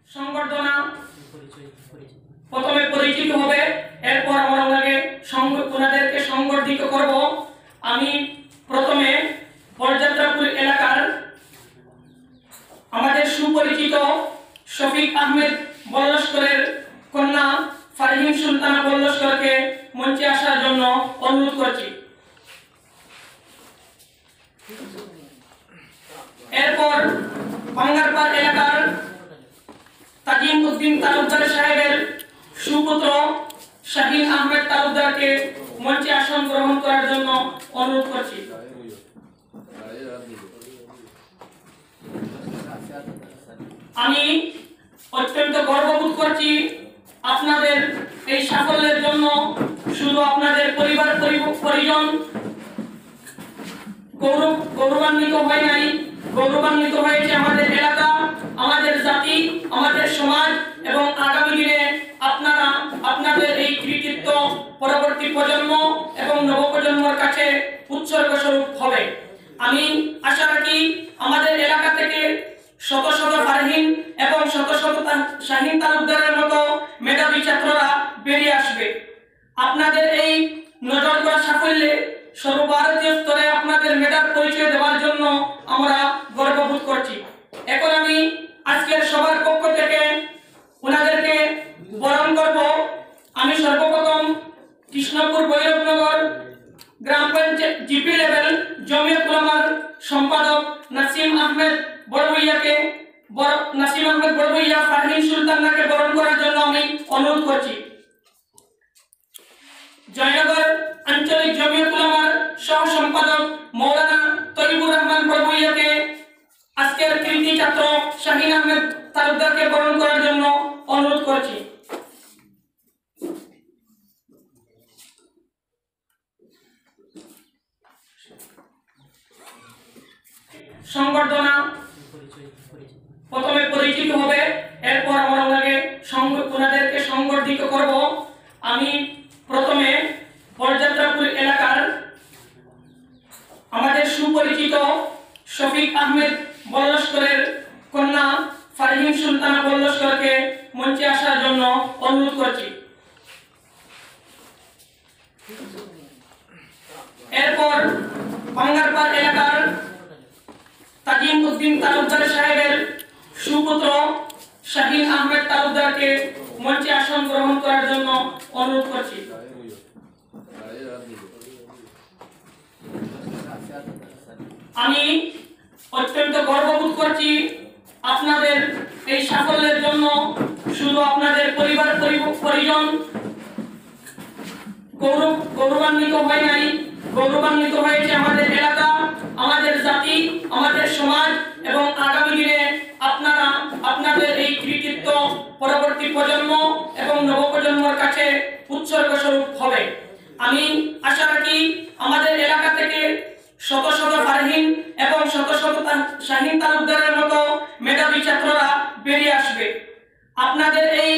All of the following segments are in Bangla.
সংবর্ধনা প্রথমে পরিচিত হবে, এরপর আমরা ওনাদেরকে সংবর্ধিত করব। আমি প্রথমে বরযাত্রাপুর এলাকার আমাদের সুপরিচিত শফিক আহমেদ বল্লস্করের কন্যা ফারহিন সুলতানা বল্লস্করকে মঞ্চে আসার জন্য অনুরোধ করছি। এরপর বাঙ্গারপাড় এলাকার তাজিম উদ্দিন তালুকদার সাহেবের সুপুত্র শাহিন আহমেদ তালুকদারকে মঞ্চে আসন গ্রহণ করার জন্য অনুরোধ করছি। আমি অত্যন্ত গর্ববোধ করছি আপনাদের এই সাফল্যের জন্য। শুধু আপনাদের পরিবার পরিজন গৌরবান্বিত হয় নাই, গৌরবান্বিত হয়েছে আমাদের এলাকা, আমাদের জাতি, আমাদের সমাজ, এবং আগামী দিনে আপনারা আপনাদের এই কৃতিত্ব পরবর্তী প্রজন্ম এবং নবপ্রজন্মের কাছে উৎসর্গ স্বরূপ হবে। আমি আশা রাখি আমাদের এলাকা থেকে শত শত ফারহিন এবং শত শত শাহিন তালুকদারের মতো মেধাবী ছাত্ররা বেরিয়ে আসবে। আপনাদের এই নজর করা সাফল্যে সর্বভারতীয় স্তরে আপনাদের মেধার পরিচয় দেওয়ার জন্য আমরা গর্ববোধ করছি। এখন আমি আজকের সবার পক্ষ থেকে ওনাদেরকে বরণ করব। আমি সর্বপ্রথম কৃষ্ণপুর ভৈরবনগর গ্রাম পঞ্চায়েত জিপি লেভেল জমিয়ত উলামার সম্পাদক নাসিম আহমেদ বড়ভূইয়া ফারহিন সুলতানাকে বরণ করার জন্য আমি অনুরোধ করছি। জয়নগর আঞ্চলিক জমিয়ত উলামার সহ সম্পাদক মৌলানা তৈবুর রহমান বড়ভূইয়াকে আজকের কৃতি ছাত্র শাহিন আহমেদ তালুকদারকে বরণ করার জন্য অনুরোধ করছি। সংবর্ধনা প্রথমে পরিচিত হবে, এরপর আমরা ওনাদেরকে সংবর্ধিত করব। আমি প্রথমে বরযাত্রাপুর এলাকার আমাদের সুপরিচিত শফিক আহমেদ বল্লস্করের কন্যা ফারহিন সুলতানা বল্লস্করকে মঞ্চে আসার জন্য অনুরোধ করছি। এরপর বাঙ্গারপাড় এলাকার তাজিম উদ্দিন তালুকদার সাহেবের সুপুত্র শাহিন আহমেদ তালুকদারকে মঞ্চে আসন গ্রহণ করার জন্য অনুরোধ করছি। আমি অত্যন্ত গর্ববোধ করছি আপনাদের এই সাফল্যের জন্য। শুধু আপনাদের পরিবার পরিজন গৌরবান্বিত হয় নাই, গৌরবান্বিত হয়েছে আমাদের এলাকা, আমাদের জাতি, আমাদের সমাজ, এবং আগামী দিনে আপনারা আপনাদের এই কৃতিত্ব পরবর্তী প্রজন্ম এবং নবপ্রজন্মের কাছে উৎসর্গ স্বরূপ হবে। আমি আশা রাখি আমাদের এলাকা থেকে শত শত ফারহিন এবং শত শত শাহিন তালুকদারের মতো মেধাবী ছাত্ররা বেরিয়ে আসবে। আপনাদের এই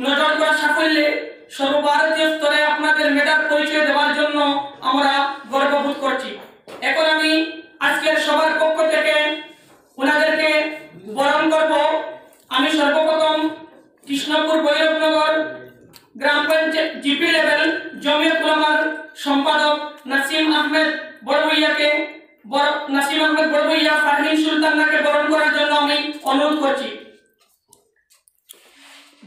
নজর করা সাফল্যে সর্বভারতীয় স্তরে আপনাদের মেধার পরিচয় দেওয়ার জন্য আমরা গর্ববোধ করছি। এখন আমি আজকের সবার পক্ষ থেকে ওনাদেরকে বরণ করব। আমি সর্বপ্রথম কৃষ্ণপুর ভৈরবনগর গ্রাম পঞ্চায়েত জিপি লেভেল জমিয়ত উলামার সম্পাদক নাসিম আহমেদ বড়ভূইয়া ফারহিন সুলতানাকে বরণ করার জন্য আমি অনুরোধ করছি।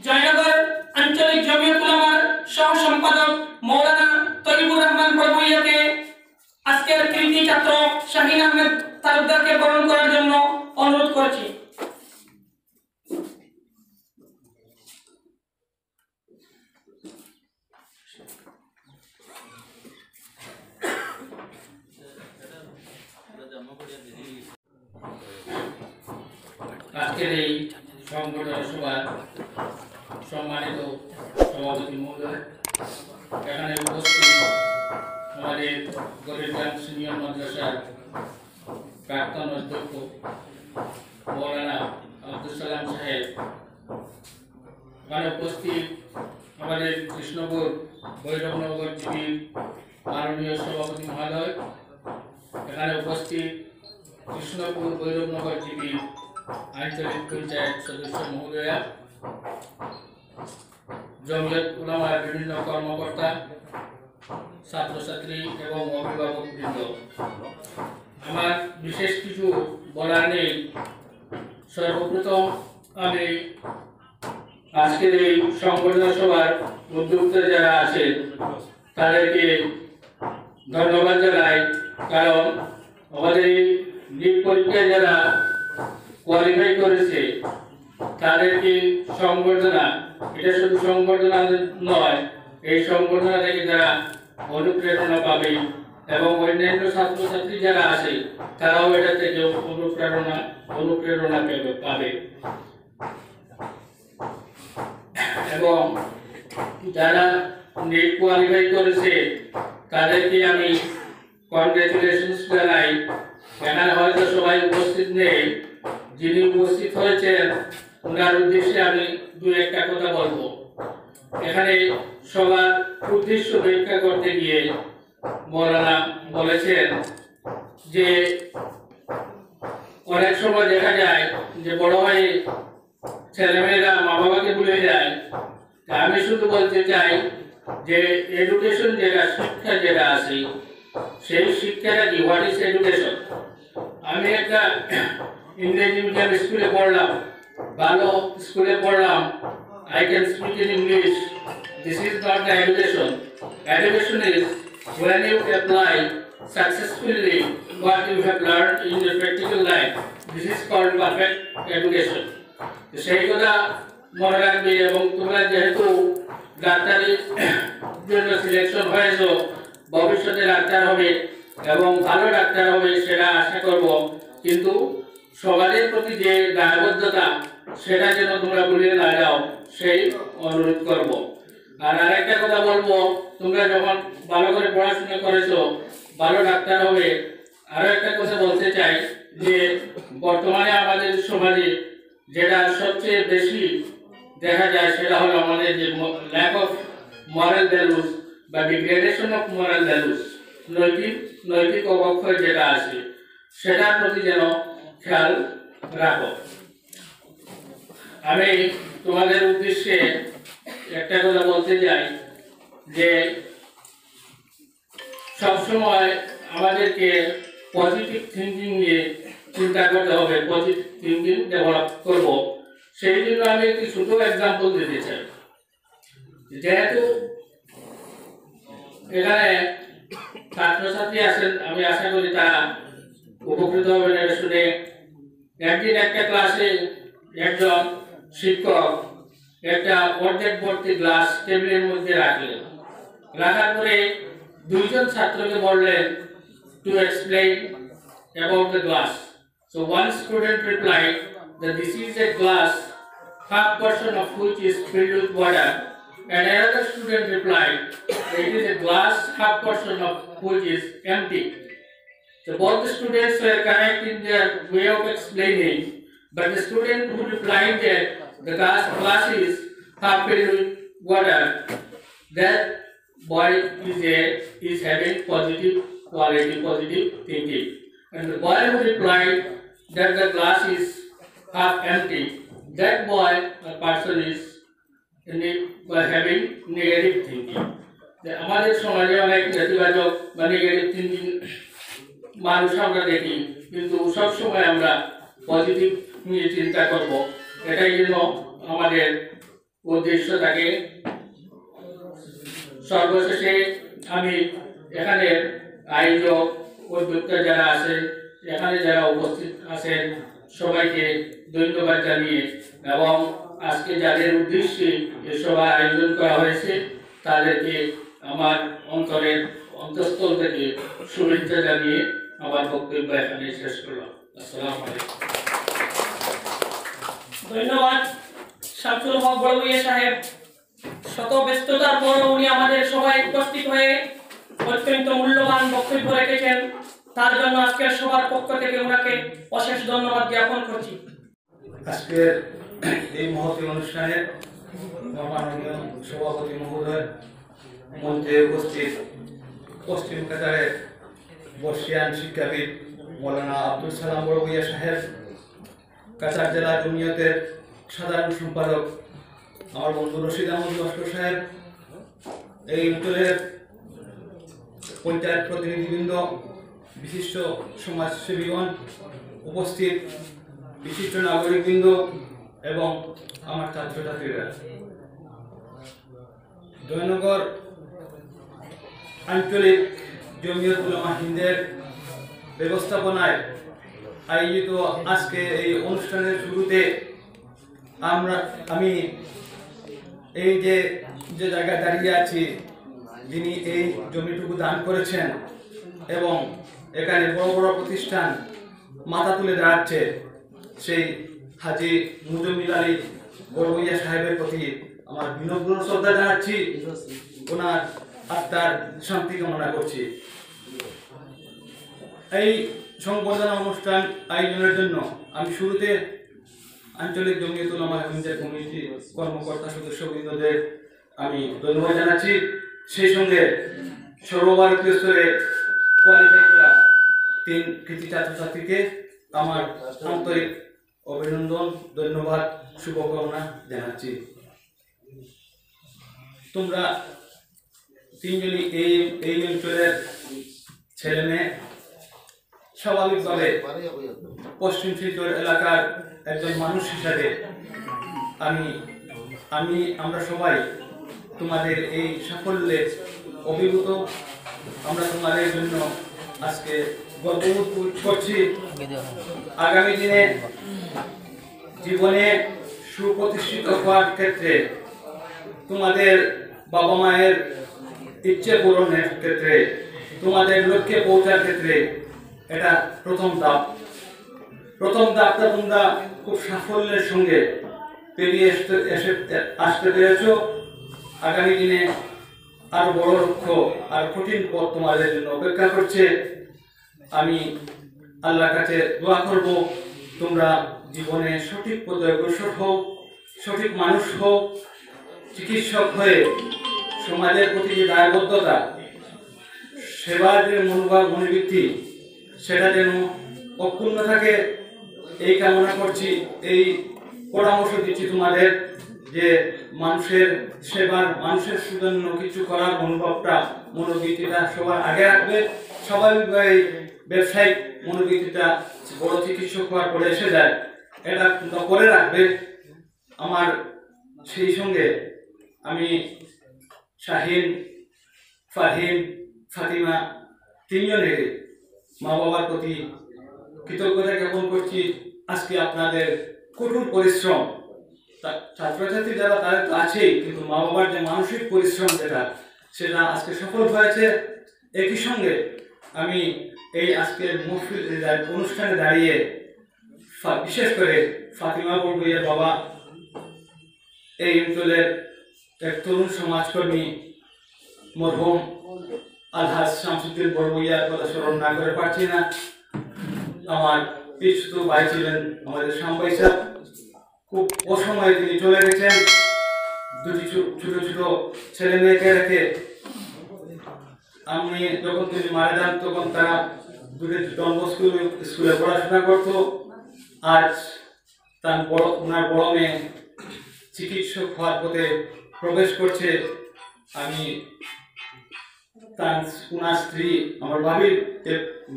জয়নগর আঞ্চলিক জমিয়ত উলামার সহ সম্পাদক মৌলানা তৈবুর রহমান বড়ভূইয়াকে আজকের কৃতি ছাত্র শাহিন আহমেদ তালুকদারকে বরণ করার জন্য অনুরোধ করছি। আজকের এই সংবর্ধনা সভার সম্মানিত সভাপতি মহোদয়, এখানে উপস্থিত আমাদের গরিবগঞ্জ সিনিয়র মাদ্রাসার প্রাক্তন অধ্যক্ষ মৌলানা আব্দুল সালাম সাহেব, এখানে উপস্থিত আমাদের কৃষ্ণপুর ভৈরবনগর জিপির মাননীয় সভাপতি মহোদয়, এখানে উপস্থিত কৃষ্ণপুর ভৈরবনগর জিপির আঞ্চলিক পঞ্চায়েত সদস্য মহোদয়া, জমিয়ত উলামার বিভিন্ন কর্মকর্তা, ছাত্রছাত্রী এবং অভিভাবকবৃন্দ, আমার বিশেষ কিছু বলার নেই। সর্বপ্রথম আমি আজকের এই সংবর্ধনা সভার উদ্যোক্তা যারা আছেন তাদেরকে ধন্যবাদ জানাই, কারণ আমাদের এই নিট পরীক্ষায় যারা কোয়ালিফাই করেছে তাদেরকে সংবর্ধনা, এটা শুধু সংবর্ধনা নয়, এই সংবর্ধনা থেকে যারা অনুপ্রেরণা পাবে এবং অন্যান্য ছাত্রছাত্রী যারা আছে তারাও এটা থেকে অনুপ্রেরণা পাবে। এবং যারা নেট কোয়ালিফাই করেছে তাদেরকে আমি কনগ্রাচুলেশনস জানাই। এখানে হয়তো সবাই উপস্থিত নেই, যিনি উপস্থিত হয়েছেন ওনার উদ্দেশ্যে আমি দু একটা কথা বলবো। এখানে সবার উদ্দেশ্য ব্যাখ্যা করতে গিয়ে মৌলানা বলেছেন যে অনেক সময় দেখা যায় যে বড় হয়ে ছেলেমেয়েরা মা বাবাকে ভুলে যায়। আমি শুধু বলতে চাই যে এডুকেশন যেটা, শিক্ষা যেটা আছে, সেই শিক্ষাটা কি, হোয়াট ইজ এডুকেশন। আমি একটা ইংরেজি মিডিয়াম স্কুলে পড়লাম, ভালো স্কুলে পড়লাম, I can speak in English. This is not the education. Education is when you apply successfully what you have learned in your practical life. This is called perfect education. সেই কথা মনে রাখবে। এবং তোমরা যেহেতু ডাক্তারির জন্য সিলেকশন হয়েছো, ভবিষ্যতে ডাক্তার হবে এবং ভালো ডাক্তার হবে সেটা আশা করব, কিন্তু সমাজের প্রতি যে দায়বদ্ধতা সেটা যেন তোমরা ভুলে না যাও সেই অনুরোধ করব। আর আরেকটা কথা বলবো, তোমরা যখন ভালো করে পড়াশোনা করেছো, ভালো ডাক্তার হবে। আরো একটা কথা বলতে চাই যে বর্তমানে আমাদের সমাজে যেটা সবচেয়ে বেশি দেখা যায় সেটা হলো আমাদের যে ল্যাক অফ মরাল ভ্যালুস বা ডিগ্রেডেশন অফ মরাল ভ্যালুস, নৈতিক অবক্ষয় যেটা আছে সেটার প্রতি যেন খেয়াল রাখো। আমি তোমাদের উদ্দেশ্যে একটা কথা বলতে চাই যে সবসময় আমাদেরকে পজিটিভ থিঙ্কিং নিয়ে চিন্তা করতে হবে, পজিটিভ থিঙ্কিং ডেভেলপ করব। সেই জন্য আমি একটি ছোট এক্সাম্পল দিতে চাই। যেহেতু এখানে ছাত্রছাত্রী আছেন, আমি আশা করি তারা উপকৃত হবেন এটা শুনে। একদিন একটা ক্লাসে একজন শিক্ষক একটা অর্ধেক ভর্তি গ্লাস টেবিলের মধ্যে রাখলেন। রাখার পরে দুইজন ছাত্রকে বললেন to explain about the glass. So one student replied that this is a glass, half portion of which is filled with water, and another student replied that it is a glass, half portion of which is empty. So both the students were correct in their way of explaining, but the student who replied that the glass is half filled with water, that boy is having positive thinking. And the boy who replied that the glass is half empty, that boy, a person is having negative thinking. আমাদের সমাজে অনেক নেতিবাচক বা নেগেটিভ থিঙ্কিং মানুষ আমরা দেখি, কিন্তু সব সময় আমরা পজিটিভ নিয়ে চিন্তা করব, এটাই যেন আমাদের উদ্দেশ্য থাকে। সর্বশেষে আমি এখানে আয়োজক, উদ্যোক্তা যারা আছেন, এখানে যারা উপস্থিত আছেন সবাইকে ধন্যবাদ জানিয়ে এবং আজকে যাদের উদ্দেশ্যে এই সভা আয়োজন করা হয়েছে তাদেরকে আমার অন্তঃস্থল থেকে শুভেচ্ছা জানিয়ে আমার বক্তব্য এখানে শেষ করলাম। আসসালামু আলাইকুম। ধন্যবাদ শামসুল হক বড়ভূঁইয়া সাহেব। শত ব্যস্ততার পর উনি আমাদের সবাই উপস্থিত হয়ে অত্যন্ত মূল্যবান বক্তব্য রেখেছেন, তার জন্য আজকের সবার পক্ষ থেকে ওনাকে অশেষ ধন্যবাদ জ্ঞাপন করছি। আজকের এই মহতী অনুষ্ঠানে মাননীয় সভাপতি মহোদয়, মঞ্চে উপস্থিত পশ্চিম কাতারের বর্ষিয়ান শিক্ষাবিদ মৌলানা আব্দুল সালাম বড়ভূঁইয়া সাহেব, কাছাড় জেলা জমিয়তের সাধারণ সম্পাদক আমার বন্ধু রশিদ আহমদ লস্কর সাহেব, এই অঞ্চলের পঞ্চায়েত প্রতিনিধিবৃন্দ, বিশিষ্ট সমাজসেবীগণ, উপস্থিত বিশিষ্ট নাগরিকবৃন্দ এবং আমার ছাত্রছাত্রীরা, জয়নগর আঞ্চলিক জমিয়ত উলামা হিন্দের ব্যবস্থাপনায় আয়োজিত আজকে এই অনুষ্ঠানের শুরুতে আমি এই যে জায়গায় দাঁড়িয়ে আছি, যিনি এই জমিটুকু দান করেছেন এবং এখানে বড় বড় প্রতিষ্ঠান মাথা তুলে দাঁড়াচ্ছে, সেই হাজী মুজম্মিল আলী বড়বইয়া সাহেবের প্রতি আমার বিনম্র শ্রদ্ধা জানাচ্ছি, ওনার আত্মার শান্তি কামনা করছি। এই সংবর্ধনা অনুষ্ঠান আয়োজনের জন্য আমি শুরুতে আঞ্চলিক জমিয়ত উলামা হিন্দের কমিটি কর্মকর্তা সদস্যবৃন্দদের আমি ধন্যবাদ জানাচ্ছি। সেই সঙ্গে সর্বভারতীয় স্তরে কোয়ালিফাই করা 3 কৃতি ছাত্রছাত্রীকে আমার আন্তরিক অভিনন্দন, ধন্যবাদ, শুভকামনা জানাচ্ছি। তোমরা 3 জনই এই অঞ্চলের ছেলে মেয়ে। স্বাভাবিকভাবে পশ্চিম শিলচর এলাকার একজন মানুষ হিসাবে আমরা সবাই তোমাদের এই সাফল্যে অভিভূত। আমরা তোমাদের জন্য আজকে গর্ববোধ করছি। আগামী দিনে জীবনে সুপ্রতিষ্ঠিত হওয়ার ক্ষেত্রে, তোমাদের বাবা মায়ের ইচ্ছে পূরণের ক্ষেত্রে, তোমাদের লক্ষ্যে পৌঁছার ক্ষেত্রে এটা প্রথম ধাপটা তোমরা খুব সাফল্যের সঙ্গে পেরিয়ে আসতে পেরেছ। আগামী দিনে আরো বড় লক্ষ্য আর কঠিন পথ তোমাদের জন্য অপেক্ষা করছে। আমি আল্লাহর কাছে দোয়া করব, তোমরা জীবনে সঠিক পথে অগ্রসর হও, সঠিক মানুষ হও, চিকিৎসক হয়ে সমাজের প্রতি যে দায়বদ্ধতা, সেবার যে মনোভাব, মনোবৃত্তি, সেটা যেন অক্ষুণ্ণ থাকে, এই কামনা করছি। এই পরামর্শ দিচ্ছি তোমাদের যে মানুষের সেবার, মানুষের জন্য কিছু করার মনোভাবটা, মনোবৃত্তিটা সবার আগে রাখবে। স্বাভাবিকভাবে ব্যবসায়িক মনোবৃত্তিটা বড় চিকিৎসক হওয়ার পরে এসে যায়, এটা করে রাখবে। আমার সেই সঙ্গে আমি শাহিন, ফাহিম, ফাতিমা 3 জনের মা বাবার প্রতি কৃতজ্ঞতা জ্ঞাপন করছি। আজকে আপনাদের কঠোর পরিশ্রম, ছাত্রছাত্রী যারা তাদের তো আছেই, কিন্তু মা বাবার যে মানসিক পরিশ্রম সেটা আজকে সফল হয়েছে। একই সঙ্গে আমি এই আজকের অনুষ্ঠানে দাঁড়িয়ে বিশেষ করে ফাতিমা বড়বইয়ার বাবা, এই অঞ্চলের এক তরুণ সমাজকর্মী মরহুম আলহাজ শামসুদ্দিন বড়বইয়ার কথা স্মরণ না করে পারছি না। আমার পিছু ভাই ছিলেন আমাদের শামবাই সাহেব, খুব অসময়ে তিনি চলে গেছেন। 2টি ছোট ছোট ছেলে মেয়েকে রেখে আমি যখন তিনি মারা যান, তখন তারা 2টি ডন বস্কো স্কুলে পড়াশোনা করত। আজ ওনার বড় মেয়ে চিকিৎসক হওয়ার পথে প্রবেশ করছে। আমি ওনার স্ত্রী, আমার ভাবির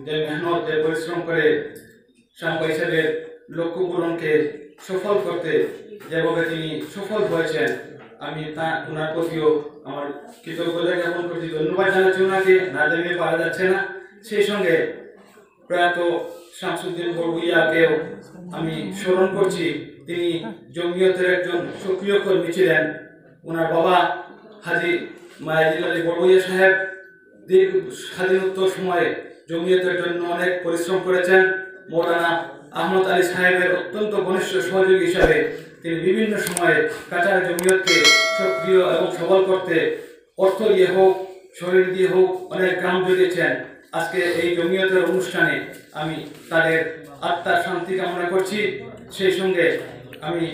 যে মেহনত, যে পরিশ্রম করে শামবাই সাহেবের লক্ষ্য পূরণকে সফল করতে যেভাবে তিনি সফল হয়েছেন, আমি ওনার প্রতিও আমার কৃতজ্ঞতা জ্ঞাপন করছি, ধন্যবাদ জানাচ্ছি ওনাকে। না জানিয়ে পারা যাচ্ছে না। সেই সঙ্গে প্রয়াত শামসুদ্দিন বড়বইয়াকেও আমি স্মরণ করছি। তিনি জমিয়তের একজন সক্রিয় কর্মী ছিলেন। ওনার বাবা হাজী মায়াজিল আলী বড়বইয়া সাহেব দীর্ঘ স্বাধীনোত্তর সময়ে জমিয়তের জন্য অনেক পরিশ্রম করেছেন। মৌলানা আহমদ আলী সাহেবের অত্যন্ত ঘনিষ্ঠ সহযোগী হিসাবে তিনি বিভিন্ন সময়ে কাছাড় জমিয়তকে সক্রিয় এবং সবল করতে অর্থ দিয়ে হোক, শরীর দিয়ে হোক, অনেক গ্রাম জড়িয়েছেন। আজকে এই জমিয়তের অনুষ্ঠানে আমি তাদের আত্মার শান্তি কামনা করছি। সেই সঙ্গে আমি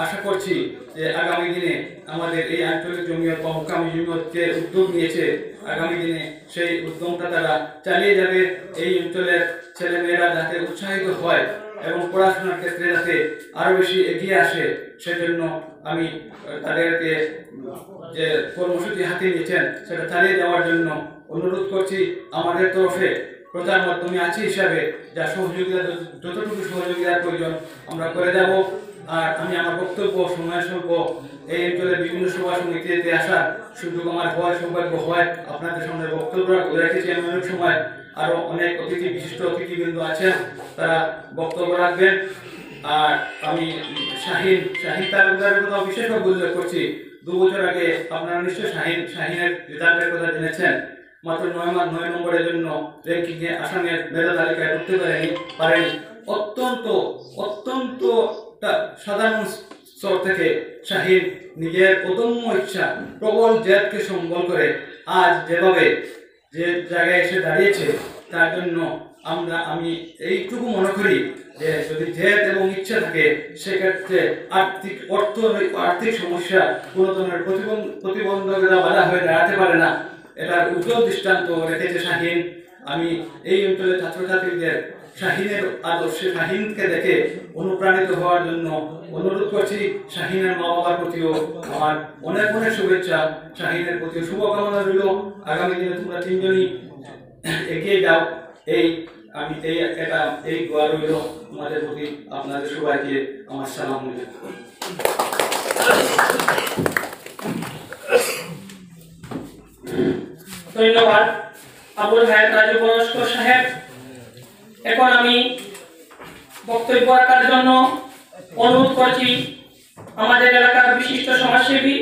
আশা করছি যে আগামী দিনে আমাদের এই আঞ্চলিক জমিয়ত বা মুকামি জমিয়ত যে উদ্যোগ নিয়েছে, আগামী দিনে সেই উদ্যমটা তারা চালিয়ে যাবে। এই অঞ্চলের ছেলেমেয়েরা যাতে উৎসাহিত হয় এবং পড়াশোনার ক্ষেত্রে যাতে আরো বেশি এগিয়ে আসে সেজন্য আমি তাদেরকে যে কর্মসূচি হাতে নিয়েছেন সেটা চালিয়ে যাওয়ার জন্য অনুরোধ করছি। আমাদের তরফে প্রচার মাধ্যমে আছি হিসাবে যা সহযোগিতা যতটুকু সহযোগিতার প্রয়োজন আমরা করে যাব। আর আমি আমার বক্তব্য সময় স্বল্প, এই অঞ্চলের বিভিন্ন সভা সমিতিতে আসার সুযোগ আমার হওয়ার সৌভাগ্য হয়। আপনাদের সামনে বক্তব্য রেখেছি আমি অনেক সময়। আরো অনেক বিশিষ্ট অতিথিবৃন্দ আছেন, তারা বক্তব্য রাখবেন। আর আমি শাহিন তালুকদারের কথা বিশেষভাবে উল্লেখ করছি। 2 বছর আগে আপনারা নিশ্চয়ই শাহিনের রেজাল্টের কথা জেনেছেন। মাত্র 9 নম্বরের জন্য র্যাঙ্কিংয়ে আসামের মেধা তালিকায় ঢুকতে পারেনি। অত্যন্ত সাধারণ স্তর থেকে শাহিন নিজের অদম্য ইচ্ছা, প্রবল জেদকে সম্বল করে আজ যে জায়গায় এসে দাঁড়িয়েছে, তার জন্য আমি এইটুকু মনে করি যে যদি জেদ এবং ইচ্ছা থাকে সেক্ষেত্রে আর্থিক সমস্যা কোনো ধরনের প্রতিবন্ধকতা বাধা হয়ে দাঁড়াতে পারে না। এটার উজ্জ্বল দৃষ্টান্ত রেখেছে শাহিন। আমি এই অঞ্চলের ছাত্রছাত্রীদের শাহিনের আদর্শে, শাহিনকে দেখে অনুপ্রাণিত হওয়ার জন্য অনুরোধ করছি। শাহিনের মা বাবার প্রতিও আমার অনেক অনেক শুভেচ্ছা, শাহিনের প্রতিও শুভকামনা রইল। আগামী দিনে তোমরা 3 জনই এগিয়ে যাও, এই দোয়া রইল তোমাদের প্রতি। আপনাদের সবাইকে আমার সালাম। ধন্যবাদ আবুল হায়াত রাজু পরস্কর সাহেব। এখন আমি বক্তব্য রাখার জন্য অনুরোধ করছি আমাদের এলাকার বিশিষ্ট সমাজসেবী,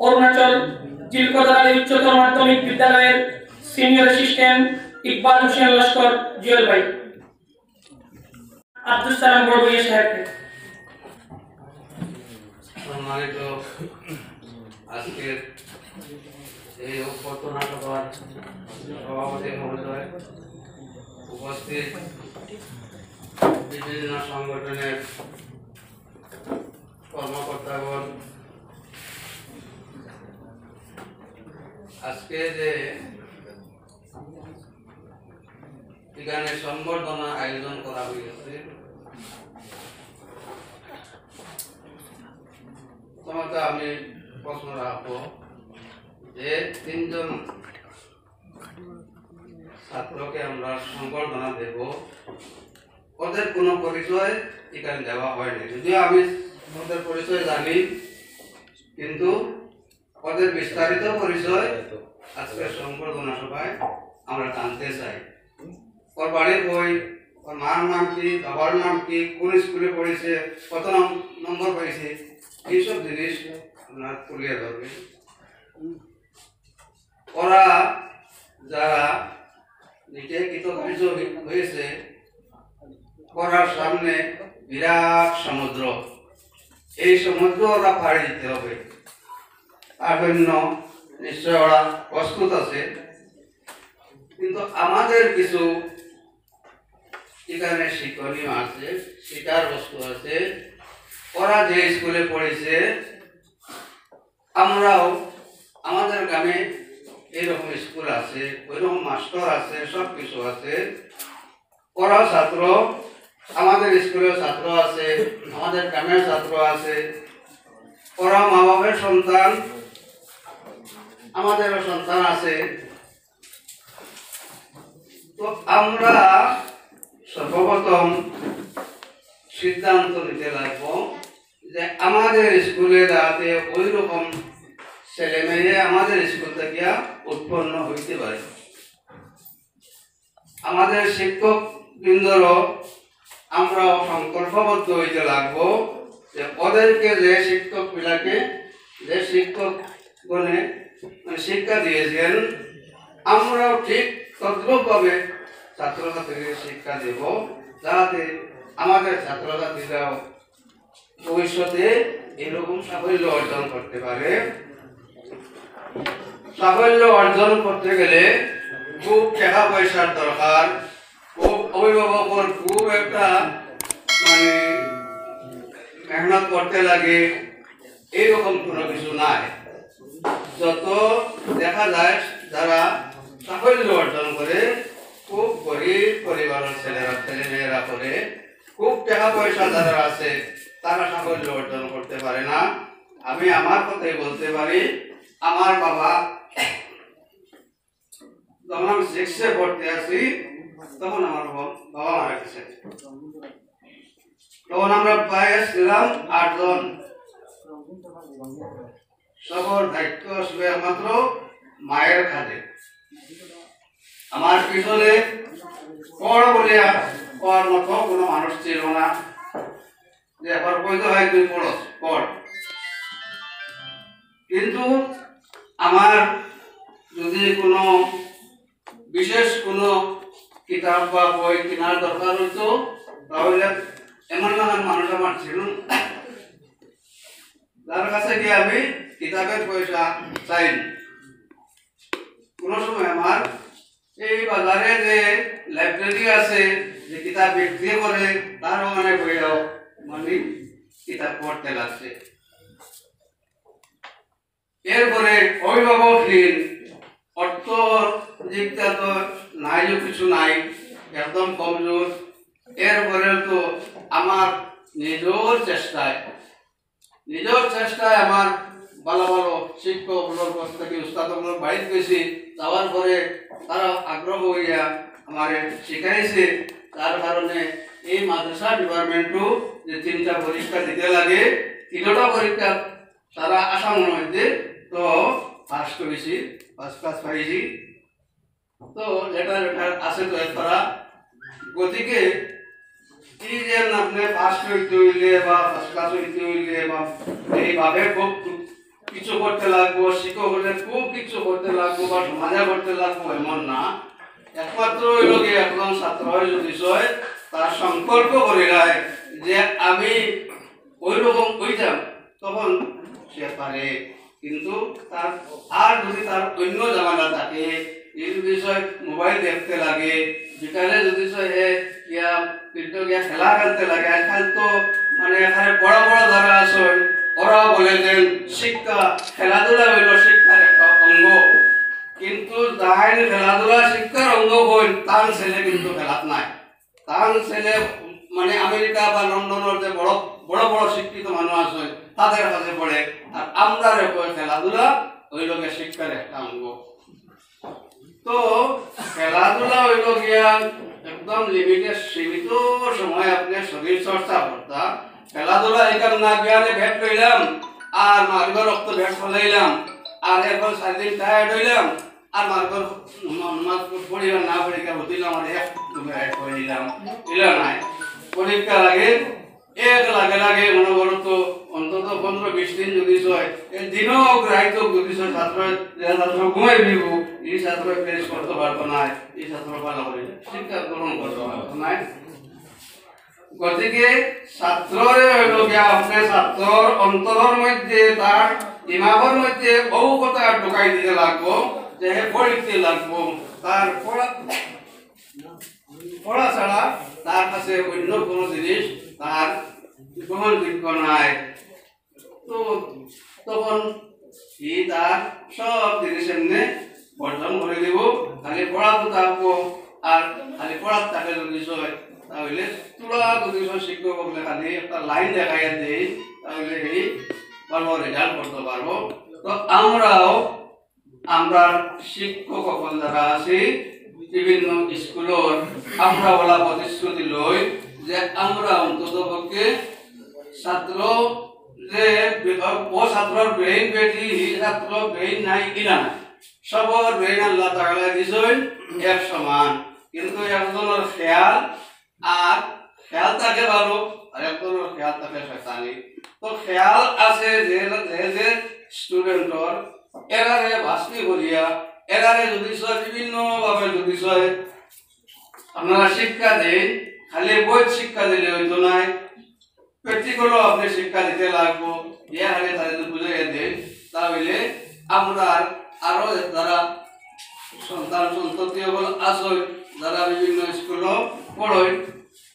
অরুণাচল জিলকদালি উচ্চতর মাধ্যমিক বিদ্যালয়ের সিনিয়র অ্যাসিস্ট্যান্ট ইকবাল হোসেন লস্কর জুয়েল ভাই। আব্দুল সালাম বড়বইয়া সাহেবকে। সম্মানিত আজকের এই অভ্যর্থনা সভার সভাপতি মহোদয়, উপস্থিত বিভিন্ন সংগঠনের কর্মকর্তাগণ, আজকে যে এখানে সংবর্ধনা আয়োজন করা হয়েছে, তোমাকে আমি প্রশ্ন রাখবো যে 3 জন ছাত্রকে আমরা সংবর্ধনা দেব, ওদের কোনো পরিচয় এখানে দেওয়া হয়নি। যদিও আমি ওদের পরিচয় জানি, কিন্তু ওদের বিস্তারিত পরিচয় আজকের সংবর্ধনা সভায় আমরা জানতে চাই। ওর বাড়ির বই, ওর মার নাম কি, বাবার নাম কি, কোন স্কুলে পড়েছে, কত নম্বর পেয়েছে, এইসব জিনিস আপনার তুলিয়ে ধরবে। ওরা যারা নিজে কৃতকার্য হয়েছে, ওরার সামনে বিরাট সমুদ্র, এই সমুদ্র ওরা পাড়ি দিতে হবে। তার জন্য নিশ্চয় ওরা প্রস্তুত আছে। কিন্তু আমাদের কিছু এখানে শিক্ষণীয় আছে, শিকার বস্তু আছে। ওরা যে স্কুলে পড়েছে, আমরাও আমাদের গ্রামে এরকম স্কুল আছে, ওইরকম মাস্টার আছে, সব কিছু আছে। ওরাও ছাত্র, আমাদের স্কুলেও ছাত্র আছে, আমাদের গ্রামের ছাত্র আছে। ওরা মা বাবার সন্তান, আমাদেরও সন্তান আছে। তো আমরা সর্বপ্রথম সিদ্ধান্ত নিতে লাগবো যে আমাদের স্কুলে যাতে ওই রকম ছেলে মেয়ে আমাদের স্কুল থেকে উৎপন্ন হইতে পারে। আমাদের শিক্ষক বৃন্দরও আমরা সংকল্পবদ্ধ হইতে লাগবো যে ওদেরকে যে শিক্ষক পিলাকে, যে শিক্ষক গণে শিক্ষা দিয়েছেন, আমরাও ঠিক তদ্রূপভাবে ছাত্রছাত্রীদের শিক্ষা দেব, যাতে আমাদের ছাত্রছাত্রীরাও ভবিষ্যতে এরকম সাফল্য অর্জন করতে পারে। সাফল্য অর্জন করতে গেলে খুব টাকা পয়সার দরকার, খুব অভিভাবকের খুব একটা মেহনত করতে লাগে, এইরকম কোনো কিছু নাই। যত দেখা যায় যারা সাফল্য অর্জন করে খুব গরিব পরিবারের ছেলে মেয়েরা করে, খুব টাকা পয়সা যারা আছে তারা সাফল্য অর্জন করতে পারে না। আমি আমার কথাই বলতে পারি, আমার বাবা যখন আমি 6 পড়তে আসি তখন আমার বাবা মারা গেছে। তখন আমরা প্রায় ছিলাম 8 জন। সকল দায়িত্ব আসবে একমাত্র মায়ের কাঁধে। আমার পিছনে পড় বলে পড়ার মতো কোনো মানুষ ছিল না, যে এবার কইতে হয় তুই পড়। কিন্তু আমার যদি কোনো বিশেষ কোনো কিতাব বা বই কেনার দরকার হইতো, তাহলে এমন মানুষ আমার ছিল যার কাছে গিয়ে আমি কিতাবের পয়সা চাইনি। কোনো সময় আমার এই বাজারে যে লাইব্রেরি আছে, যে কিতাব বিক্রি করে, তারও অনেক বইও মানে কিতাব পড়তে লাগছে। এরপরে অভিভাবকহীন, অর্থ দিকটা তো নাই, কিছু নাই, একদম কমজোর। এরপরে তো আমার নিজের চেষ্টায় আমার ভালো ভালো শিক্ষকগুলোর কাছ থেকে উস্তাদগুলোর বাড়িতে গেছি। যাওয়ার পরে তারা আগ্রহ হইয়া আমার শিখাইছে। তার কারণে এই মাদ্রাসা ডিপার্টমেন্টও যে 3টা পরীক্ষা দিতে লাগে, 3টা পরীক্ষা তারা আসামের মধ্যে তো ফার্স্ট হয়েছি, ফার্স্ট ক্লাস পাইছি। তো লেটার আছে তো তারা গতিকে এই যে আপনি ফার্স্ট হইতে হইলে বা ফার্স্ট ক্লাস হইতে হইলে বা এইভাবে খুব কিছু করতে লাগবো, শিক্ষক হলে খুব কিছু করতে লাগবো বা সমাজে করতে লাগবো এমন না। একমাত্র ওই লোকে একজন ছাত্র হয় যদি হয়, তার সংকল্প করে রায় যে আমি ওই রকম হইতাম, তখন সে পারে। কিন্তু তার আর যদি তার অন্য জামানা থাকে, এই যদি মোবাইল দেখতে লাগে, বিকালে যদি খেলা খেলতে লাগে, আজকাল তো মানে এখানে বড় বড় যারা আছে ওরাও বলে দেন শিক্ষা, খেলাধুলা হইল শিক্ষার একটা অঙ্গ। কিন্তু যাই খেলাধুলা শিক্ষার অঙ্গ হইল, তার ছেলে কিন্তু খেলাত নাই। তার ছেলে মানে আমেরিকা বা লন্ডনের যে বড় বড় বড় শিক্ষিত মানুষ আছে তাদের কাছে পড়ে। আর আমরা খেলাধুলা হইল শিক্ষার একটা অঙ্গ। তো খেলাধুলা হইল গিয়া একদম লিমিটেড, সীমিত সময় আপনি শরীর চর্চা করতাম। খেলাধুলা এখান না বিয়ানে ভেট লইলাম, আর মার্গর রক্ত ভেট ফলাইলাম, আর এরপর 4 দিন টায়ার্ড হইলাম, আর মার্গর পরিবার না পরীক্ষা হতিলাম, আর এক করে দিলাম, নাই পরীক্ষা লাগে লাগে মনে করো তো অন্তত 15-20 দিন যদি হয়, দিনও গ্রাহিত যদি ছাত্র ঘুমাই দিব, এই ছাত্র ফেস করতে পারতো না, এই ছাত্র ভালো করে শিক্ষা গ্রহণ করতে পারতো না। গতিকে ছাত্রের হইল গিয়া আপনার ছাত্রর অন্তরের মধ্যে, তার দিমাগের মধ্যে বহু কথা ঢুকাই দিতে লাগবো, যে পড়তে লাগবো। তার পড়া ছাড়া তার কাছে অন্য কোনো জিনিস তার গ্রহণযোগ্য নাই। তো তখন কি তার সব জিনিস এমনি বর্জন করে দিব, খালি পড়াতে থাকবো। আর খালি পড়ার থাকে যদি হয়, তাহলে তোরা যদি শিক্ষক বলে খালি একটা লাইন দেখাইয়া দেই, তাহলে এই ভালো রেজাল্ট করতে পারবো। তো আমরা শিক্ষক যারা আছি বিভিন্ন স্কুলের, আমরা বলা প্রতিশ্রুতি লই যে আমরা অন্তত পক্ষে ছাত্র যে ছাত্রর ব্রেইন বেটি, ছাত্র ব্রেইন নাই কিনা, সবর ব্রেইন আল্লাহ তাআলা দিছেন এক সমান। কিন্তু একজনের খেয়াল থাকে ভালো, আর একজনের খেয়াল থাকে শয়তানি। তো খেয়াল আছে যে স্টুডেন্টর এরারে বাস্তি করিয়া, এরারে যদি বিভিন্ন ভাবে যদি আপনারা শিক্ষা দেন, খালি বই শিক্ষা দিলে হইতো নাই, প্র্যাকটিক্যালও আপনি শিক্ষা দিতে লাগবো। ইয়া খালি তাদের বুঝাইয়া দেন, তাহলে আমরা আরো যারা সন্তান সন্ততি আছে, যারা বিভিন্ন স্কুল পড়ই,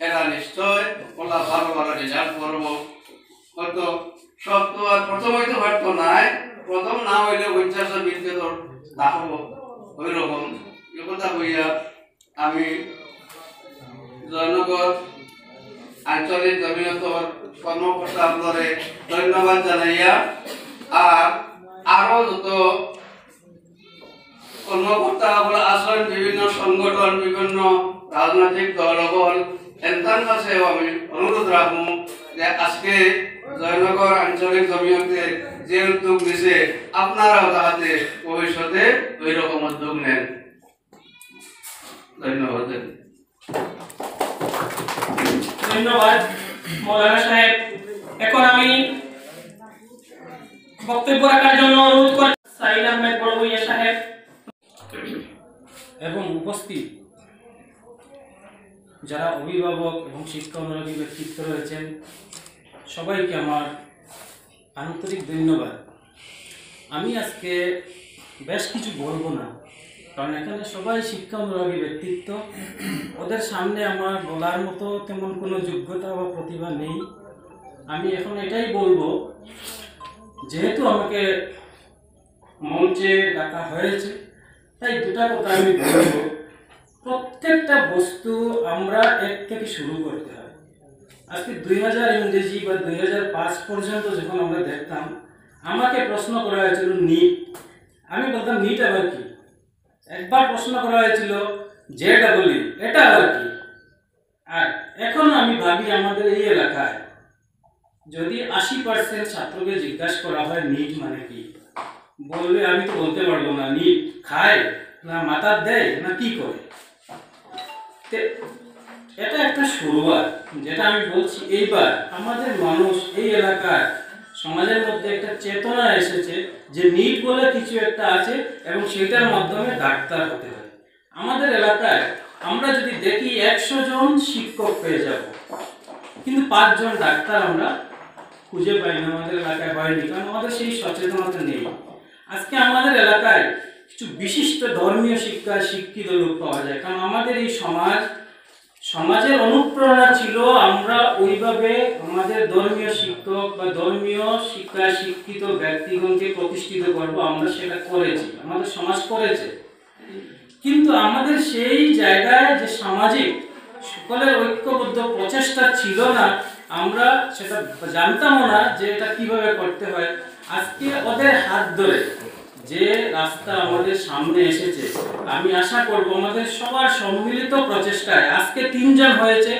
এরা নিশ্চয় ওলা ভালো ভালো রেজাল্ট করবো। হয়তো সব তো আর প্রথম হইতে পারতো নাই, প্রথম না হইলে 50 বিদ্যে তোর রাখবো ওই রকম কথা কইয়া আমি জয়নগর আঞ্চলিক জমিয়তর কর্মকর্তাদের ধন্যবাদ জানাইয়া আর আরো যত কর্মকর্তা আছেন বিভিন্ন সংগঠন বিভিন্ন রাজনৈতিক দল এনতার কাছেও আমি অনুরোধ রাখবো যে আজকে জয়নগর আঞ্চলিক জমিয়তে যে উদ্যোগ নিছে আপনারাও তাহাতে ভবিষ্যতে ওই রকম উদ্যোগ নেন। ধন্যবাদ। ধন্যবাদ মৌলানা সাহেব। এখন আমি বক্তব্য রাখার জন্য অনুরোধ করছি সাইদ আহমেদ বড়ভূইয়া সাহেব এবং উপস্থিত যারা অভিভাবক এবং শিক্ষানুরাগী ব্যক্তিত্ব রয়েছেন সবাইকে আমার আন্তরিক ধন্যবাদ। আমি আজকে বেশ কিছু বলবো না, কারণ এখানে সবাই শিক্ষানুরাগী ব্যক্তিত্ব, ওদের সামনে আমার বলার মতো তেমন কোনো যোগ্যতা বা প্রতিভা নেই। আমি এখন এটাই বলবো, যেহেতু আমাকে মঞ্চে ডাকা হয়েছে তাই দুটা কথা আমি বলবো। প্রত্যেকটা বস্তু আমরা এক থেকে শুরু করতে হয়। আজকে 2000 ইংরেজি বা 2005 পর্যন্ত যখন আমরা দেখতাম, আমাকে প্রশ্ন করা হয়েছিল নিট, আমি বলতাম নিট আবার কি। একবার প্রশ্ন করা হয়েছিল JEE, এটা আবার কি। আর এখন আমি ভাবি আমাদের এই এলাকায় যদি 80% ছাত্রকে জিজ্ঞাসা করা হয় নিট মানে কি, বলবে আমি তো বলতে পারবো না, নিট খায় না মাথা দেয় না কি করে। এটা একটা শুরুয়াত, যেটা আমি বলছি। এইবার আমাদের মানুষ এই এলাকার সমাজের মধ্যে একটা চেতনা এসেছে যে নিট বলে কিছু একটা আছে এবং সেটার মাধ্যমে ডাক্তার হতে হয়। আমাদের এলাকায় আমরা যদি দেখি 100 জন শিক্ষক পেয়ে যাব, কিন্তু 5 জন ডাক্তার আমরা খুঁজে পাই না। আমাদের এলাকায় হয়নি, কারণ আমাদের সেই সচেতনতা নেই। আজকে আমাদের এলাকায় কিছু বিশিষ্ট ধর্মীয় শিক্ষায় শিক্ষিত লোক পাওয়া যায়, কারণ আমাদের এই সমাজের অনুপ্রেরণা ছিল আমরা ওইভাবে আমাদের ধর্মীয় শিক্ষক বা ধর্মীয় শিক্ষায় শিক্ষিত ব্যক্তিগণকে প্রতিষ্ঠিত করব। আমরা সেটা করেছি, আমাদের সমাজ করেছে, কিন্তু আমাদের সেই জায়গায় যে সামাজিক সকলের ঐক্যবদ্ধ প্রচেষ্টা ছিল না। আমরা সেটা জানতামও না যে এটা কিভাবে করতে হয়। আজকে ওদের হাত ধরে যে রাস্তা আমাদের সামনে এসেছে, আমি আশা করব আমাদের সবার সম্মিলিত প্রচেষ্টায় আজকে 3 জন হয়েছে,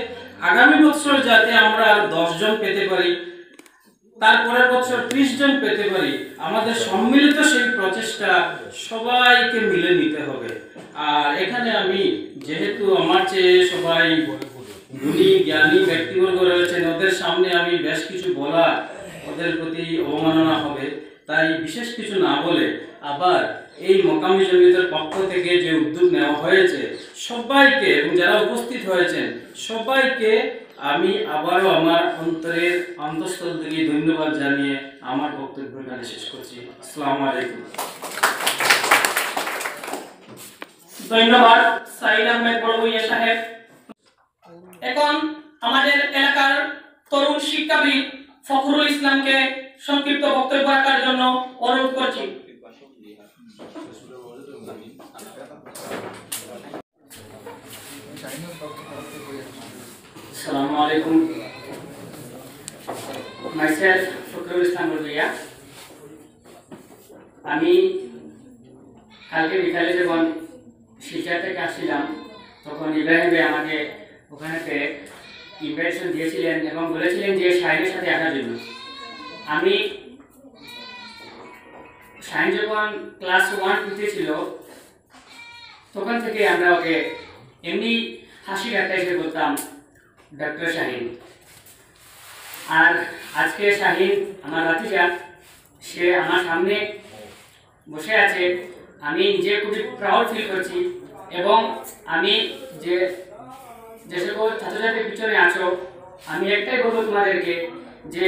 আগামী বছর যাতে আমরা আর 10 জন পেতে পারি, তারপরের বছর 30 জন পেতে পারি। আমাদের সম্মিলিত সেই প্রচেষ্টা সবাইকে মিলে নিতে হবে। আর এখানে আমি যেহেতু আমার চেয়ে সবাই গুণী জ্ঞানী ব্যক্তিবর্গ রয়েছেন, ওদের সামনে আমি বেশ কিছু বলা ওদের প্রতি অবমাননা হবে, তাই বিশেষ কিছু না বলে আবার এই মকামি জমিয়তের পক্ষ থেকে যে উদ্যোগ নেওয়া হয়েছে সবাইকে এবং যারা উপস্থিত হয়েছেন সবাইকে আমি আবারও আমার অন্তরের অন্তঃস্থল থেকে ধন্যবাদ জানিয়ে আমার বক্তব্য এখানে শেষ করছি। আসসালামু আলাইকুম। ধন্যবাদ সাইদ আহমেদ বড়ভূইয়া সাহেব। এখন আমাদের এলাকার তরুণ শিক্ষাবিদ ফখরুল ইসলামকে সংক্ষিপ্ত বক্তব্য রাখার জন্য অনুরোধ করছি। Assalamu alaikum. Myself, Fakhrul Islam Bordlia. আমি কালকে বিকালে যখন শিলচর থেকে আসছিলাম তখন ইব্রাহিম ভাই আমাকে ওখানেতে ইনভাইটেশন দিয়েছিলেন এবং বলেছিলেন যে শাহিনের সাথে আসার জন্য। আমি শাহিন যখন ক্লাস 1-2 ছিল তখন থেকে আমরা ওকে এমনি হাসি ঠাট্টা হিসেবে বলতাম ডক্টর শাহিন। আর আজকে শাহিন আমার ভাতিজা, সে আমার সামনে বসে আছে, আমি নিজে খুবই প্রাউড ফিল করছি। এবং আমি যে সকল ছাত্রছাত্রীর পিছনে আছো, আমি একটাই বলবো তোমাদেরকে যে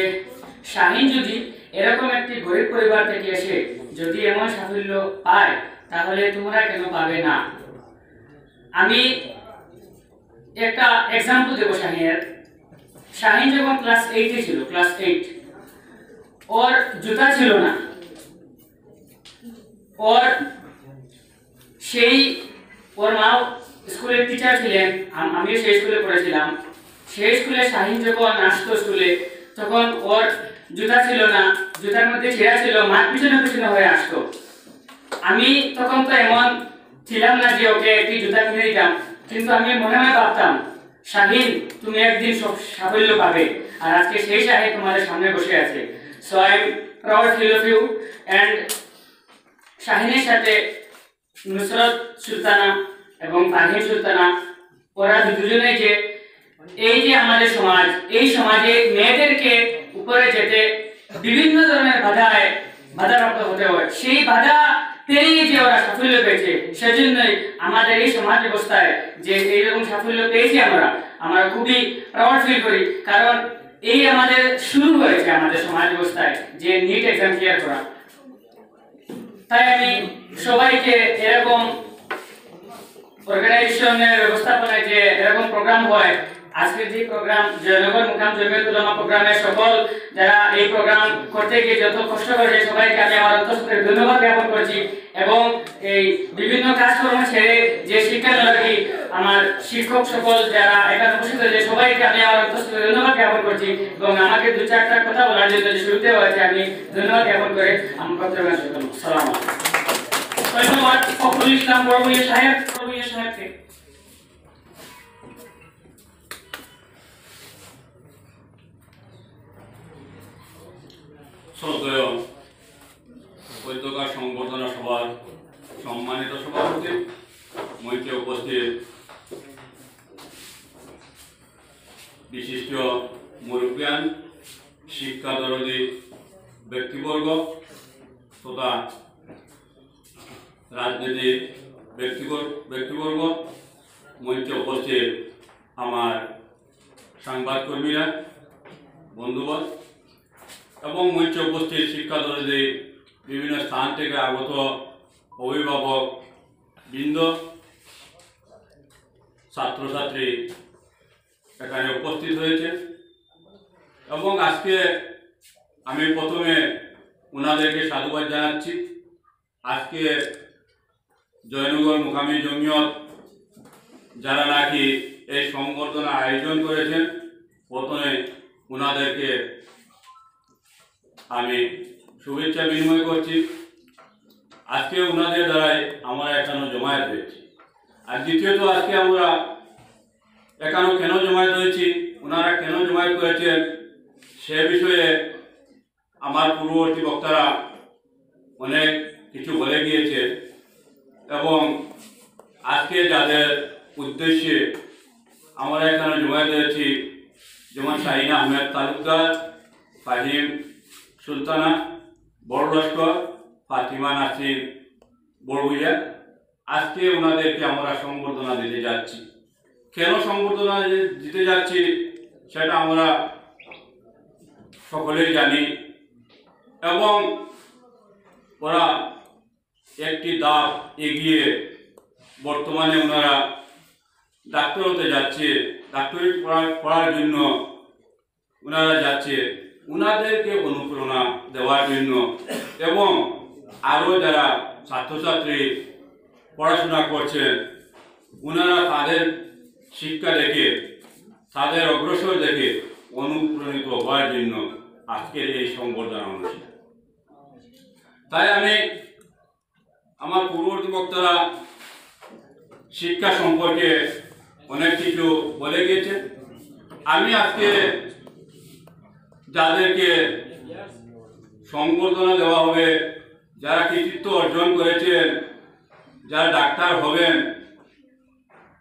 শাহিন যদি এরকম একটি গরিব পরিবার থেকে এসে যদি এমন সাফল্য পায় তাহলে তোমরা কেন পাবে না। আমি একটা এক্সাম্পল দেবো শাহিনের। শাহিন যখন ক্লাস 8-এ ছিল, ক্লাস 8, ওর জুতা ছিল না। ওর ওর মাও স্কুলের টিচার ছিলেন, আমিও সেই স্কুলে পড়েছিলাম। সেই স্কুলে শাহিন যখন আসতো স্কুলে, তখন ওর জুতা ছিল না, জুতার মধ্যে ছেঁড়া ছিল, মাঠ পিছনে পিছনে হয়ে আসতো। আমি তখন তো এমন ছিলাম না যে ওকে একটি জুতা কিনে দিতাম, কিন্তু আমি মনে মনে ভাবতাম, শাহিন তুমি একদিন সাফল্য পাবে। আর আজকে সেই শাহিন তোমাদের সামনে বসে আছে। So I am proud feel of you. And শাহিনের সাথে নুসরত সুলতানা এবং তানহিম সুলতানা, ওরা দুজনেই যে এই যে আমাদের সমাজ, এই সমাজে মেয়েদেরকে উপরে যেতে বিভিন্ন ধরনের বাধাপ্রাপ্ত হতে হয়, সেই বাধা পেরিয়ে যে ওরা সাফল্য পেয়েছে, সেজন্যই আমাদের এই সমাজ ব্যবস্থায় যে এইরকম সাফল্য পেয়েছি আমরা খুবই প্রাউড ফিল করি। কারণ এই আমাদের শুরু হয়েছে আমাদের সমাজ ব্যবস্থায় যে নিট এক্সাম ক্লিয়ার করা। তাই আমি সবাইকে এরকম অর্গানাইজেশনের ব্যবস্থাপনায় যে এরকম প্রোগ্রাম হয়, আজকের যে প্রোগ্রাম জয়নগর মুকাম জমিয়ত উলামা প্রোগ্রামের সকল যারা এই প্রোগ্রাম করতে গিয়ে যত কষ্ট করেছে, সবাইকে আমি আমার অন্তঃস্থলে ধন্যবাদ জ্ঞাপন করছি। এবং এই বিভিন্ন কাজকর্ম ছেড়ে যে শিক্ষানুরাগী আমার শিক্ষক সকল যারা এখানে উপস্থিত হয়েছে, সবাইকে আমি আমার অন্তঃস্থলে ধন্যবাদ জ্ঞাপন করছি। এবং আমাকে দু চারটা কথা বলার জন্য যে শুরুতে হয়েছে, আমি ধন্যবাদ জ্ঞাপন করে আমার বক্তব্য শেষ করলাম। আসসালামু আলাইকুম। ধন্যবাদ ফখরুল ইসলাম বড়ভূঁইয়া সাহেবকে। শ্রদ্ধেয় উপত্যকা সংবর্ধনা সভার সম্মানিত সভাপতি, মঞ্চে উপস্থিত বিশিষ্ট মুরব্বিয়ান, শিক্ষাদরদী ব্যক্তিবর্গ তথা রাজনীতির ব্যক্তিবর্গ, মঞ্চে উপস্থিত আমার সাংবাদিককর্মীরা, বন্ধুবর এবং মঞ্চে উপস্থিত শিক্ষাদরদী বিভিন্ন স্থান থেকে আগত অভিভাবক বৃন্দ, ছাত্রছাত্রী এখানে উপস্থিত হয়েছে। এবং আজকে আমি প্রথমে ওনাদেরকে সাধুবাদ জানাচ্ছি। আজকে জয়নগর মুকামি জমিয়ত যারা নাকি এই সংবর্ধনা আয়োজন করেছেন, প্রথমে ওনাদেরকে আমি শুভেচ্ছা বিনিময় করছি। আজকে ওনাদের দ্বারাই আমরা এখানে জমায়েত হয়েছি। আর দ্বিতীয়ত, আজকে আমরা এখানে কেন জমায়েত হয়েছি, ওনারা কেন জমায়েত করেছেন, সে বিষয়ে আমার পূর্ববর্তী বক্তারা অনেক কিছু বলে গিয়েছে। এবং আজকে যাদের উদ্দেশ্যে আমরা এখানে জমায়েত হয়েছি, যেমন শাহিন আহমেদ তালুকদার, ফাহিম সুলতানা বড় লস্কর, ফাতিমা নাসির বড়ভূঁইয়া, আজকে ওনাদেরকে আমরা সংবর্ধনা দিতে যাচ্ছি। কেন সংবর্ধনা দিতে যাচ্ছি সেটা আমরা সকলেই জানি। এবং ওরা একটি ধাপ এগিয়ে বর্তমানে ওনারা ডাক্তার হতে যাচ্ছে, ডাক্তারি পড়ার জন্য ওনারা যাচ্ছে। ওনাদেরকে অনুপ্রেরণা দেওয়ার জন্য এবং আরও যারা ছাত্রছাত্রী পড়াশোনা করছেন, ওনারা তাদের শিক্ষা দেখে, তাদের অগ্রসর দেখে অনুপ্রাণিত হওয়ার জন্য আজকের এই সংবর্ধনা অনুষ্ঠান। তাই আমি আমার পূর্ববর্তী বক্তারা শিক্ষা সম্পর্কে অনেক কিছু বলে গিয়েছে। আমি আজকে যাদেরকে সংবর্ধনা দেওয়া হবে, যারা কৃতিত্ব অর্জন করেছেন, যারা ডাক্তার হবেন,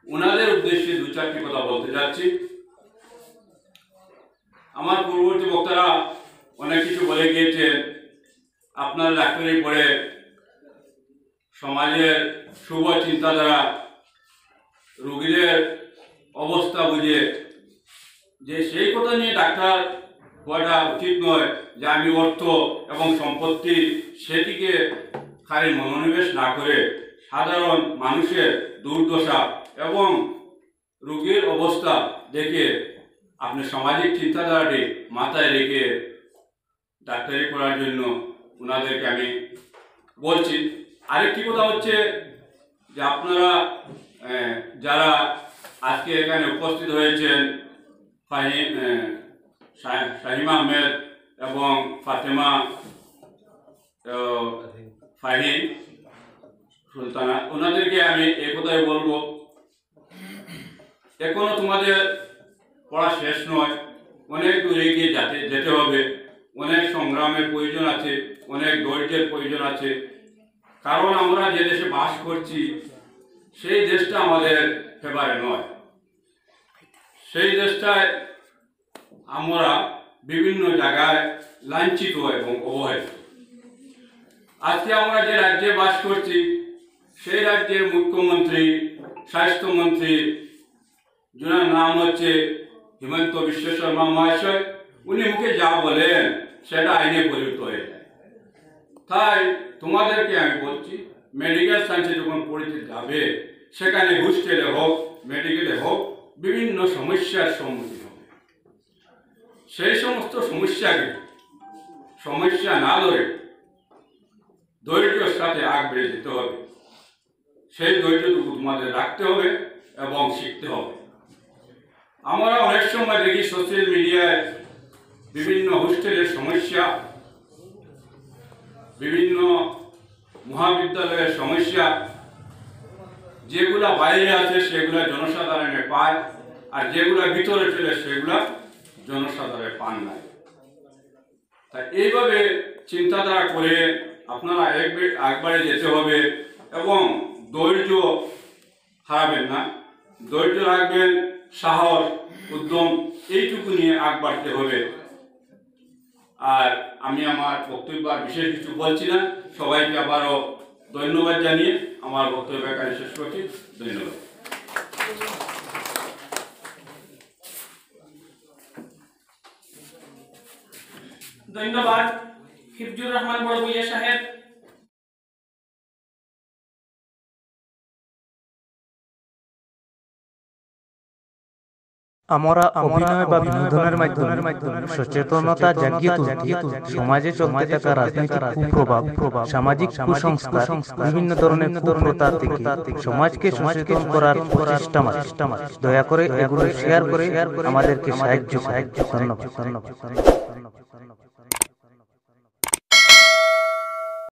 ওনাদের উদ্দেশ্যে দু চারটি কথা বলতে যাচ্ছি। আমার পূর্ববর্তী বক্তারা অনেক কিছু বলে গিয়েছেন। আপনার ডাক্তারি পড়ে সমাজের শুভ চিন্তাধারা, রোগীদের অবস্থা বুঝে যে সেই কথা নিয়ে ডাক্তার হওয়াটা উচিত নয়, যে আমি অর্থ এবং সম্পত্তি সেটিকে খালি মনোনিবেশ না করে সাধারণ মানুষের দুর্দশা এবং রোগীর অবস্থা দেখে আপনি সামাজিক চিন্তাধারাটি মাথায় রেখে ডাক্তারি করার জন্য ওনাদেরকে আমি বলছি। আরেকটি কথা হচ্ছে যে আপনারা যারা আজকে এখানে উপস্থিত হয়েছেন, শাহিমা আহমেদ এবং ফাতেমা ফাহিম সুলতানা, ওনাদেরকে আমি এই কথাই বলবো, এখনো তোমাদের পড়া শেষ নয়, অনেক দূরে গিয়ে যেতে হবে, অনেক সংগ্রামের প্রয়োজন আছে, অনেক ধৈর্যের প্রয়োজন আছে। কারণ আমরা যে দেশে বাস করছি সেই দেশটা আমাদের ফেভারে নয়, সেই দেশটায় আমরা বিভিন্ন জায়গায় লাঞ্ছিত এবং অবহেলিত। আজকে আমরা যে রাজ্যে বাস করছি সেই রাজ্যের মুখ্যমন্ত্রী, স্বাস্থ্যমন্ত্রী, যার নাম হচ্ছে হিমন্ত বিশ্ব শর্মা মহাশয়, উনি মুখে যা বলেন সেটা আইনে পরিণত হয়ে যায়। তাই তোমাদেরকে আমি বলছি, মেডিকেল সায়েন্সে যখন পড়তে যাবে সেখানে হোস্টেলে হোক মেডিকেলে হোক বিভিন্ন সমস্যার সম্মুখীন হবে। সেই সমস্ত সমস্যা না ধরে ধৈর্যের সাথে আগ বেড়ে যেতে হবে। সেই ধৈর্যটুকু তোমাদের রাখতে হবে এবং শিখতে হবে। আমরা অনেক সময় দেখি সোশ্যাল মিডিয়ায় বিভিন্ন হোস্টেলের সমস্যা, বিভিন্ন মহাবিদ্যালয়ের সমস্যা, যেগুলা বাইরে আছে সেগুলা জনসাধারণে পায়, আর যেগুলা ভিতরে চলে সেগুলা জনসাধারণে পান না। তাই এইভাবে চিন্তাধারা করে আপনারা একবারে যেতে হবে এবং ধৈর্য হারাবেন না, ধৈর্য রাখবেন, সাহস উদ্যম এইটুকু নিয়ে আগ বাড়তে হবে। আর আমি আমার বক্তব্য বিশেষ কিছু বলছি না, সবাইকে আবারও ধন্যবাদ জানিয়ে আমার বক্তব্য এখানে শেষ করছি। ধন্যবাদ। ধন্যবাদ হিফজুর রহমান বড়ভূইয়া সাহেব। আমরা অভিনয় বা বিনোদনের মাধ্যমে সচেতনতা জাগিয়ে তুলতে সমাজে চলতে থাকা রাজনৈতিক কুপ্রভাব, সামাজিক কুসংস্কার, বিভিন্ন ধরনের কুপ্রথা থেকে সমাজকে সচেতন করার প্রচেষ্টা মাত্র। দয়া করে এগুলো শেয়ার করে আমাদেরকে সাহায্য করুন। ধন্যবাদ।